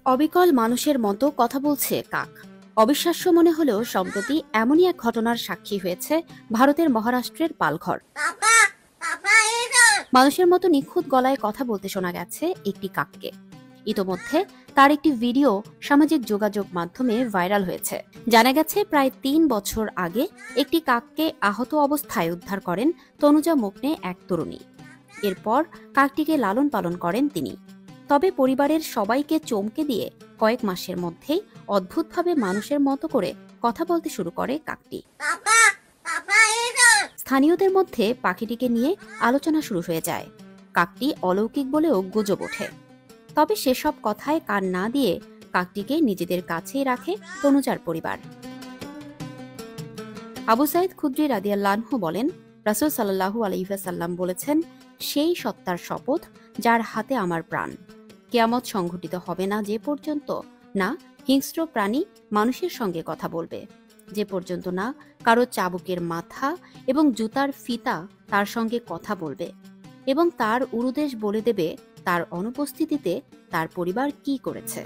অবিকল মানুষের মতো কথা বলছে কাক। অবিশ্বাস্য মনে হলেও সম্প্রতি এমনই এক ঘটনার সাক্ষী হয়েছে ভারতের মহারাষ্ট্রের পালঘর। মানুষের মতো নিখুঁত গলায় কথা বলতে শোনা গেছে একটি কাককে। ইতোমধ্যে তার একটি ভিডিও সামাজিক যোগাযোগ মাধ্যমে ভাইরাল হয়েছে। জানা গেছে প্রায় ৩ বছর আগে একটি কাককে আহত অবস্থায় উদ্ধার করেন তনুজা মুকনে এক তরুণী। এরপর কাকটিকে লালন পালন করেন তিনি। তবে পরিবারের সবাইকে চমকে দিয়ে কয়েক মাসের মধ্যেই অদ্ভুতভাবে মানুষের মতো করে কথা বলতে শুরু করে কাকটি। স্থানীয়দের মধ্যে পাখিটিকে নিয়ে আলোচনা শুরু হয়ে যায়। কাকটি অলৌকিক বলেও গুজব ওঠে। তবে সেসব কথায় কান না দিয়ে কাকটিকে নিজেদের কাছেই রাখে তনুজার পরিবার। আবু সাইদ খুদ্রি রাদিয়াল্লাহু আনহু বলেন, রাসূল সাল্লাল্লাহু আলাইহি ওয়াসাল্লাম বলেছেন, সেই সত্তার শপথ যার হাতে আমার প্রাণ, কিয়ামত সংঘটিত হবে না যে পর্যন্ত না হিংস্র প্রাণী মানুষের সঙ্গে কথা বলবে, যে পর্যন্ত না কারো চাবুকের মাথা এবং জুতার ফিতা তার সঙ্গে কথা বলবে এবং তার উরুদেশ বলে দেবে তার অনুপস্থিতিতে তার পরিবার কি করেছে।